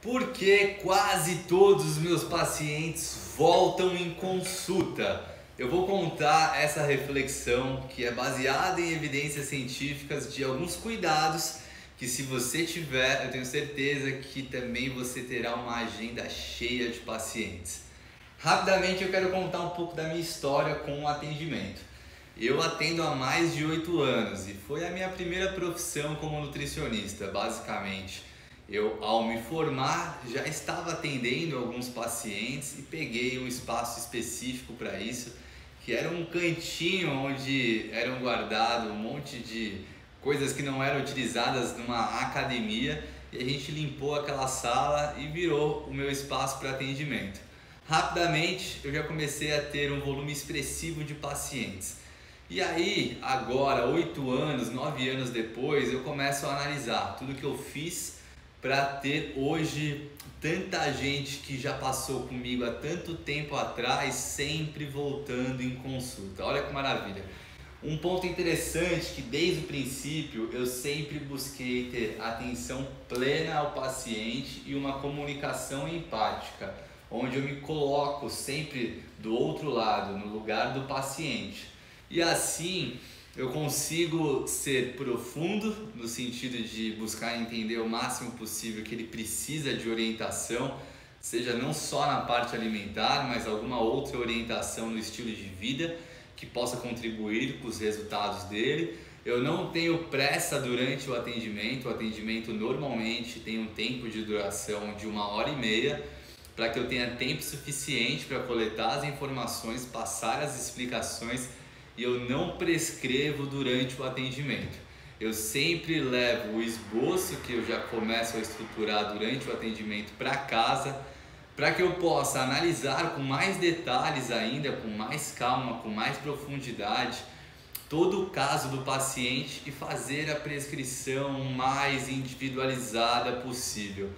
Porque quase todos os meus pacientes voltam em consulta. Eu vou contar essa reflexão que é baseada em evidências científicas de alguns cuidados que, se você tiver, eu tenho certeza que também você terá uma agenda cheia de pacientes. Rapidamente eu quero contar um pouco da minha história com o atendimento. Eu atendo há mais de 8 anos e foi a minha primeira profissão como nutricionista, basicamente. Eu, ao me formar, já estava atendendo alguns pacientes e peguei um espaço específico para isso, que era um cantinho onde eram guardados um monte de coisas que não eram utilizadas numa academia, e a gente limpou aquela sala e virou o meu espaço para atendimento. Rapidamente eu já comecei a ter um volume expressivo de pacientes. E aí, agora, 8 anos, 9 anos depois, eu começo a analisar tudo que eu fiz para ter hoje tanta gente que já passou comigo há tanto tempo atrás, sempre voltando em consulta. Olha que maravilha! Um ponto interessante que desde o princípio eu sempre busquei ter atenção plena ao paciente e uma comunicação empática, onde eu me coloco sempre do outro lado, no lugar do paciente. E assim eu consigo ser profundo no sentido de buscar entender o máximo possível que ele precisa de orientação, seja não só na parte alimentar, mas alguma outra orientação no estilo de vida que possa contribuir com os resultados dele. Eu não tenho pressa durante o atendimento normalmente tem um tempo de duração de 1h30, para que eu tenha tempo suficiente para coletar as informações, passar as explicações, e eu não prescrevo durante o atendimento. Eu sempre levo o esboço que eu já começo a estruturar durante o atendimento para casa, para que eu possa analisar com mais detalhes ainda, com mais calma, com mais profundidade, todo o caso do paciente e fazer a prescrição mais individualizada possível.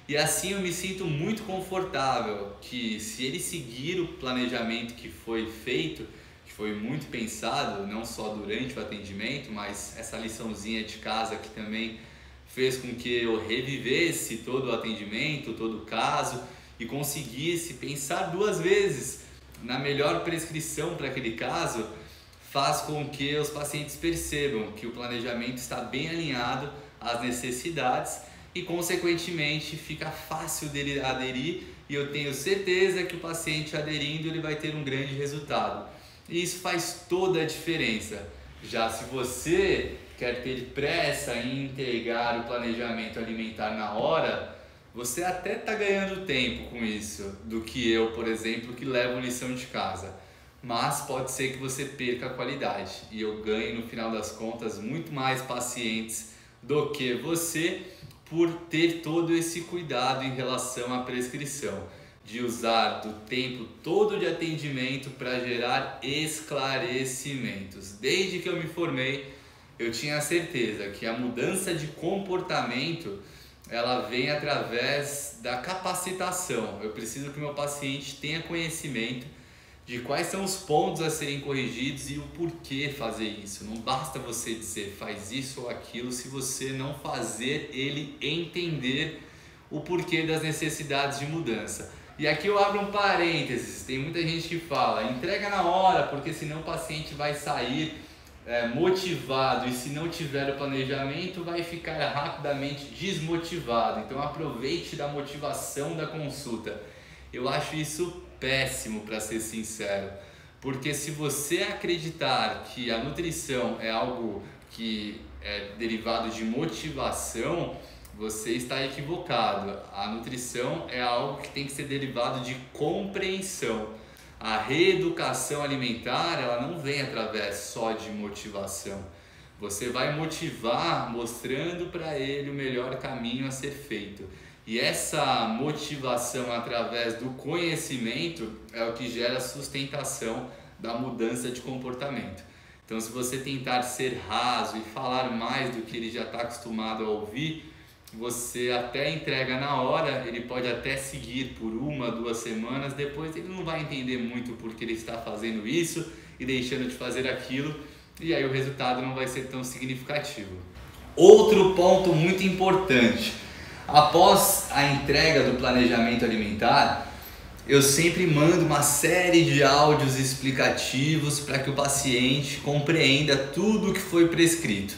E assim eu me sinto muito confortável que, se ele seguir o planejamento que foi feito, que foi muito pensado, não só durante o atendimento, mas essa liçãozinha de casa que também fez com que eu revivesse todo o atendimento, todo o caso, e conseguisse pensar 2 vezes na melhor prescrição para aquele caso, faz com que os pacientes percebam que o planejamento está bem alinhado às necessidades e, consequentemente, fica fácil dele aderir, e eu tenho certeza que o paciente aderindo ele vai ter um grande resultado. E isso faz toda a diferença. Já se você quer ter pressa em entregar o planejamento alimentar na hora, você até está ganhando tempo com isso, do que eu, por exemplo, que levo lição de casa. Mas pode ser que você perca a qualidade, e eu ganho no final das contas muito mais pacientes do que você, por ter todo esse cuidado em relação à prescrição, de usar do tempo todo de atendimento para gerar esclarecimentos. Desde que eu me formei, eu tinha a certeza que a mudança de comportamento ela vem através da capacitação. Eu preciso que o meu paciente tenha conhecimento de quais são os pontos a serem corrigidos e o porquê fazer isso. Não basta você dizer faz isso ou aquilo se você não fazer ele entender o porquê das necessidades de mudança. E aqui eu abro um parênteses, tem muita gente que fala, entrega na hora, porque senão o paciente vai sair motivado, e se não tiver o planejamento vai ficar rapidamente desmotivado. Então aproveite da motivação da consulta. Eu acho isso péssimo, para ser sincero, porque se você acreditar que a nutrição é algo que é derivado de motivação, você está equivocado. A nutrição é algo que tem que ser derivado de compreensão. A reeducação alimentar, ela não vem através só de motivação. Você vai motivar mostrando para ele o melhor caminho a ser feito. E essa motivação através do conhecimento é o que gera a sustentação da mudança de comportamento. Então, se você tentar ser raso e falar mais do que ele já está acostumado a ouvir, você até entrega na hora, ele pode até seguir por 1, 2 semanas, depois ele não vai entender muito porque ele está fazendo isso e deixando de fazer aquilo, e aí o resultado não vai ser tão significativo. Outro ponto muito importante: Após a entrega do planejamento alimentar, eu sempre mando uma série de áudios explicativos para que o paciente compreenda tudo o que foi prescrito.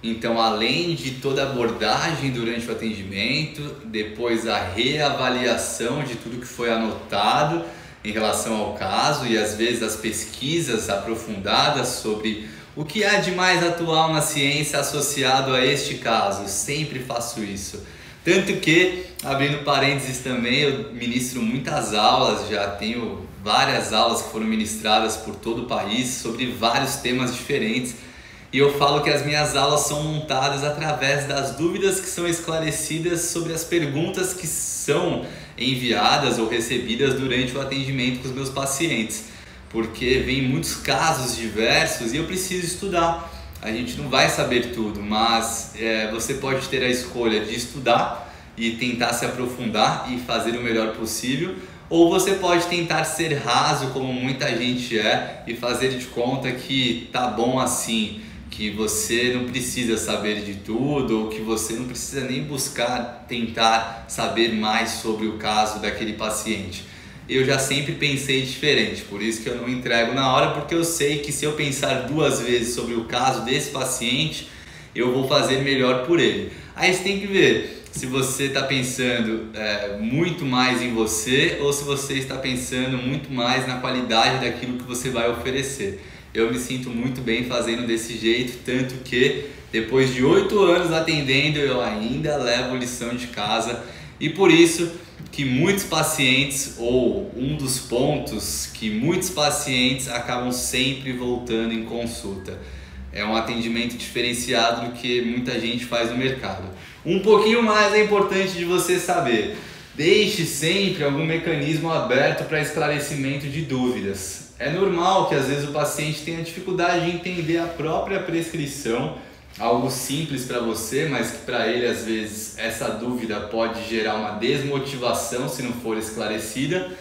Então, além de toda a abordagem durante o atendimento, depois a reavaliação de tudo que foi anotado em relação ao caso e às vezes as pesquisas aprofundadas sobre o que há de mais atual na ciência associado a este caso. Eu sempre faço isso. Tanto que, abrindo parênteses também, eu ministro muitas aulas, já tenho várias aulas que foram ministradas por todo o país sobre vários temas diferentes. E eu falo que as minhas aulas são montadas através das dúvidas que são esclarecidas sobre as perguntas que são enviadas ou recebidas durante o atendimento com os meus pacientes. Porque vem muitos casos diversos e eu preciso estudar. A gente não vai saber tudo, mas você pode ter a escolha de estudar e tentar se aprofundar e fazer o melhor possível, ou você pode tentar ser raso, como muita gente é, e fazer de conta que tá bom assim, que você não precisa saber de tudo, ou que você não precisa nem buscar tentar saber mais sobre o caso daquele paciente. Eu já sempre pensei diferente, por isso que eu não entrego na hora, porque eu sei que se eu pensar 2 vezes sobre o caso desse paciente, eu vou fazer melhor por ele. Aí você tem que ver se você está pensando muito mais em você ou se você está pensando muito mais na qualidade daquilo que você vai oferecer. Eu me sinto muito bem fazendo desse jeito, tanto que depois de 8 anos atendendo, eu ainda levo lição de casa e por isso que muitos pacientes, ou um dos pontos que muitos pacientes acabam sempre voltando em consulta. É um atendimento diferenciado do que muita gente faz no mercado. Um pouquinho mais é importante de você saber. Deixe sempre algum mecanismo aberto para esclarecimento de dúvidas. É normal que às vezes o paciente tenha dificuldade de entender a própria prescrição, algo simples para você, mas que para ele às vezes essa dúvida pode gerar uma desmotivação se não for esclarecida,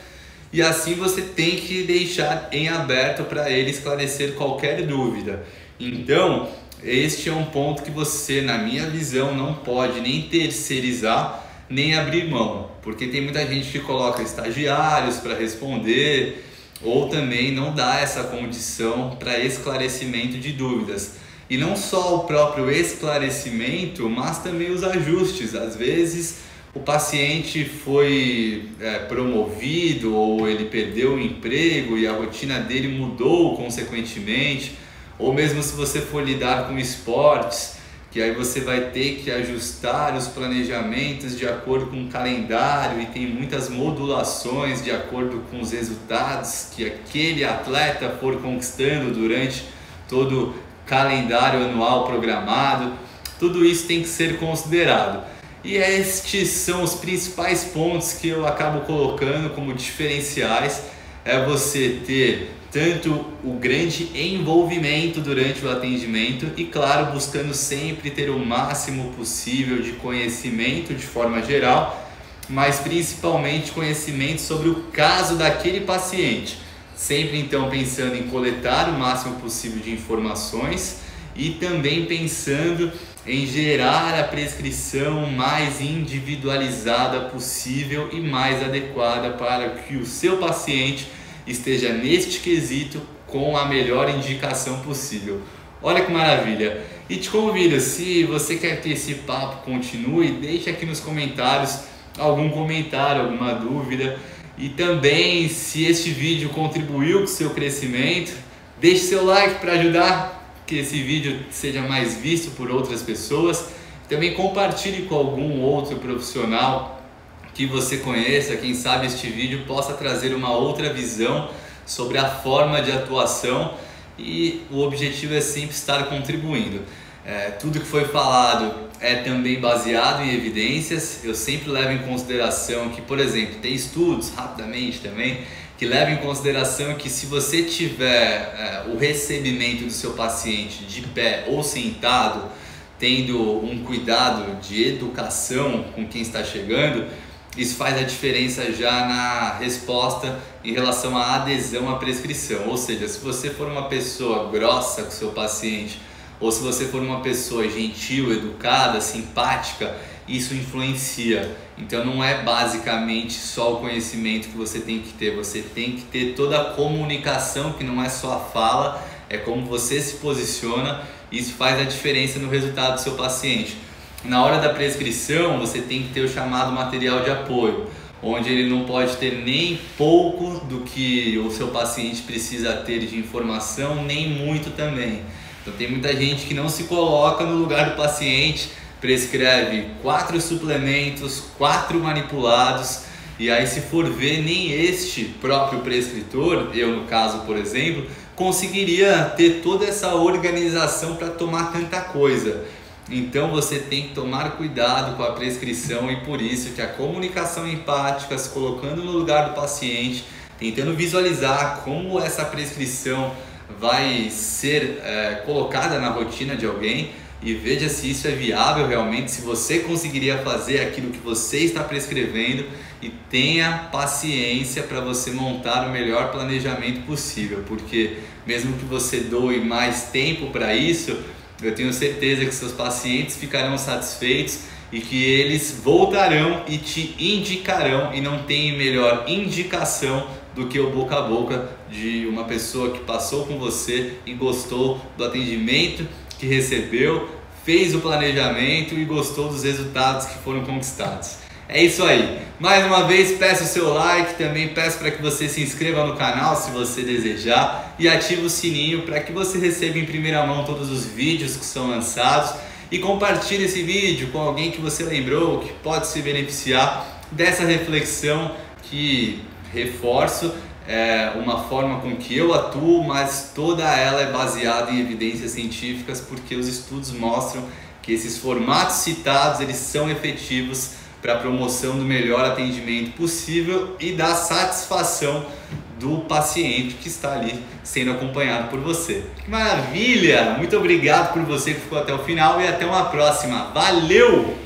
e assim você tem que deixar em aberto para ele esclarecer qualquer dúvida. Então, este é um ponto que você, na minha visão, não pode nem terceirizar, nem abrir mão, porque tem muita gente que coloca estagiários para responder, ou também não dá essa condição para esclarecimento de dúvidas. E não só o próprio esclarecimento, mas também os ajustes. Às vezes o paciente foi promovido ou ele perdeu o emprego e a rotina dele mudou consequentemente. Ou mesmo se você for lidar com esportes, que aí você vai ter que ajustar os planejamentos de acordo com o calendário e tem muitas modulações de acordo com os resultados que aquele atleta for conquistando durante todo o calendário anual programado. Tudo isso tem que ser considerado. E estes são os principais pontos que eu acabo colocando como diferenciais. É você ter tanto o grande envolvimento durante o atendimento e, claro, buscando sempre ter o máximo possível de conhecimento de forma geral, mas principalmente conhecimento sobre o caso daquele paciente. Sempre então pensando em coletar o máximo possível de informações e também pensando em gerar a prescrição mais individualizada possível e mais adequada para que o seu paciente esteja neste quesito com a melhor indicação possível. Olha que maravilha! E te convido, se você quer que esse papo continue, deixe aqui nos comentários algum comentário, alguma dúvida. E também, se este vídeo contribuiu com o seu crescimento, deixe seu like para ajudar que esse vídeo seja mais visto por outras pessoas. Também compartilhe com algum outro profissional que você conheça, quem sabe este vídeo possa trazer uma outra visão sobre a forma de atuação, e o objetivo é sempre estar contribuindo. Tudo que foi falado é também baseado em evidências. Eu sempre levo em consideração que, por exemplo, tem estudos, rapidamente também, que levam em consideração que se você tiver o recebimento do seu paciente de pé ou sentado, tendo um cuidado de educação com quem está chegando, isso faz a diferença já na resposta em relação à adesão à prescrição. Ou seja, se você for uma pessoa grossa com o seu paciente, ou se você for uma pessoa gentil, educada, simpática isso influencia. Então não é basicamente só o conhecimento que você tem que ter, você tem que ter toda a comunicação, que não é só a fala, é como você se posiciona. Isso faz a diferença no resultado do seu paciente. Na hora da prescrição, você tem que ter o chamado material de apoio, onde ele não pode ter nem pouco do que o seu paciente precisa ter de informação, nem muito também. Então tem muita gente que não se coloca no lugar do paciente, prescreve 4 suplementos, 4 manipulados, e aí se for ver, nem este próprio prescritor, eu no caso por exemplo, conseguiria ter toda essa organização para tomar tanta coisa. Então você tem que tomar cuidado com a prescrição, e por isso que a comunicação empática, se colocando no lugar do paciente, tentando visualizar como essa prescrição vai ser colocada na rotina de alguém, e veja se isso é viável realmente, se você conseguiria fazer aquilo que você está prescrevendo, e tenha paciência para você montar o melhor planejamento possível, porque mesmo que você doe mais tempo para isso, eu tenho certeza que seus pacientes ficarão satisfeitos e que eles voltarão e te indicarão, e não tem melhor indicação do que o boca a boca de uma pessoa que passou com você e gostou do atendimento que recebeu, fez o planejamento e gostou dos resultados que foram conquistados. É isso aí. Mais uma vez peço o seu like, também peço para que você se inscreva no canal se você desejar e ative o sininho para que você receba em primeira mão todos os vídeos que são lançados, e compartilhe esse vídeo com alguém que você lembrou que pode se beneficiar dessa reflexão, que, reforço, é uma forma com que eu atuo, mas toda ela é baseada em evidências científicas, porque os estudos mostram que esses formatos citados eles são efetivos para a promoção do melhor atendimento possível e da satisfação do paciente que está ali sendo acompanhado por você. Que maravilha! Muito obrigado por você que ficou até o final, e até uma próxima. Valeu!